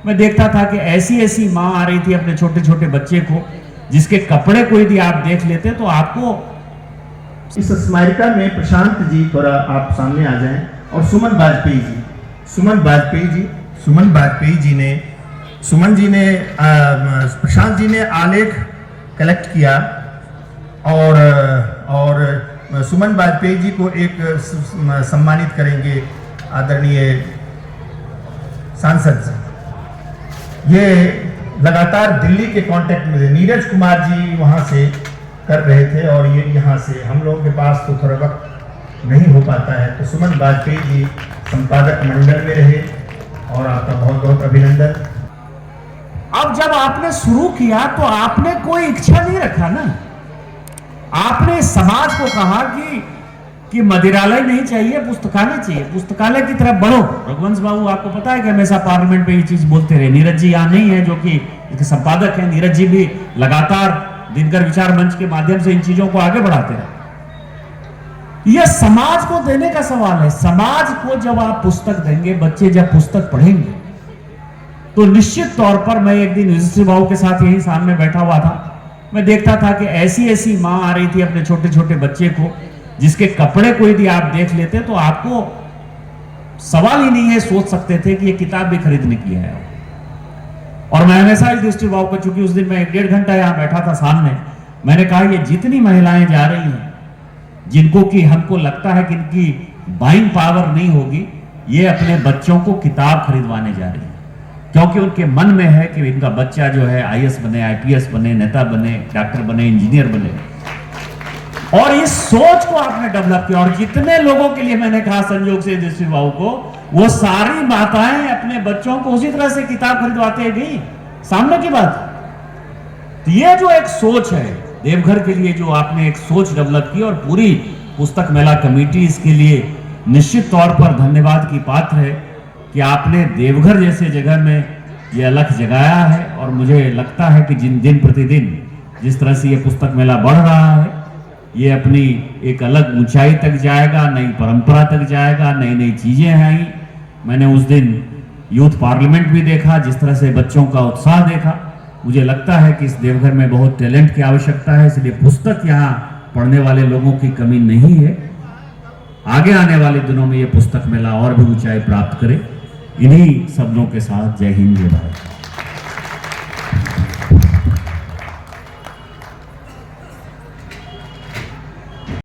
मैं देखता था कि ऐसी ऐसी माँ आ रही थी अपने छोटे छोटे बच्चे को, जिसके कपड़े को यदि आप देख लेते तो आपको। इस स्मारिका में प्रशांत जी थोड़ा आप सामने आ जाएं, और सुमन वाजपेयी जी, सुमन जी ने प्रशांत जी ने आलेख कलेक्ट किया, और सुमन वाजपेयी जी को एक सम्मानित करेंगे आदरणीय सांसद जी। ये लगातार दिल्ली के कांटेक्ट में थे, नीरज कुमार जी वहाँ से कर रहे थे, और ये यहाँ से हम लोगों के पास तो थोड़ा वक्त नहीं हो पाता है, तो सुमन वाजपेयी जी संपादक मंडल में रहे, और आपका बहुत बहुत अभिनंदन। अब जब आपने शुरू किया तो आपने कोई इच्छा नहीं रखा ना, आपने समाज को कहा कि मदिरालय नहीं चाहिए, पुस्तकालय चाहिए, पुस्तकालय की तरफ बढ़ो। रघुवंश बाबू आपको पता है कि हमेशा पार्लियामेंट में ये चीज बोलते रहे। नीरज जी यहाँ नहीं है जो कि इसके संपादक हैं, नीरज जी भी लगातार दिनकर विचार मंच के माध्यम से इन चीजों को आगे बढ़ाते रहे। यह समाज को देने का सवाल है। समाज को जब आप पुस्तक देंगे, बच्चे जब पुस्तक पढ़ेंगे, तो निश्चित तौर पर, मैं एक दिन युधिष्ठिर बाबू के साथ यही सामने बैठा हुआ था, मैं देखता था कि ऐसी ऐसी माँ आ रही थी अपने छोटे छोटे बच्चे को, जिसके कपड़े को यदि आप देख लेते तो आपको सवाल ही नहीं है, सोच सकते थे कि ये किताब भी खरीदने की है। और मैं हमेशा युधिष्ठिर बाबू को, चूंकि उस दिन मैं 1.5 घंटा यहां बैठा था सामने, मैंने कहा ये जितनी महिलाएं जा रही हैं, जिनको कि हमको लगता है कि इनकी बाइंग पावर नहीं होगी, ये अपने बच्चों को किताब खरीदवाने जा रही है, क्योंकि उनके मन में है कि इनका बच्चा जो है IAS बने, IPS बने, नेता बने, डॉक्टर बने, इंजीनियर बने। और इस सोच को आपने डेवलप किया, और जितने लोगों के लिए मैंने कहा संयोग से युधिष्ठिर बाबू को, वो सारी माताएं अपने बच्चों को उसी तरह से किताब खरीदवाते गई। सामने की बात। तो ये जो एक सोच है देवघर के लिए, जो आपने एक सोच डेवलप की, और पूरी पुस्तक मेला कमेटी इसके लिए निश्चित तौर पर धन्यवाद की पात्र है कि आपने देवघर जैसे जगह में ये अलख जगाया है। और मुझे लगता है कि दिन प्रतिदिन जिस तरह से ये पुस्तक मेला बढ़ रहा है, ये अपनी एक अलग ऊंचाई तक जाएगा, नई परंपरा तक जाएगा, नई नई चीजें आई। मैंने उस दिन यूथ पार्लियामेंट भी देखा, जिस तरह से बच्चों का उत्साह देखा। मुझे लगता है कि इस देवघर में बहुत टैलेंट की आवश्यकता है, इसलिए पुस्तक यहाँ पढ़ने वाले लोगों की कमी नहीं है। आगे आने वाले दिनों में ये पुस्तक मेला और भी ऊंचाई प्राप्त करे। इन्हीं शब्दों के साथ जय हिंद, जय भारत।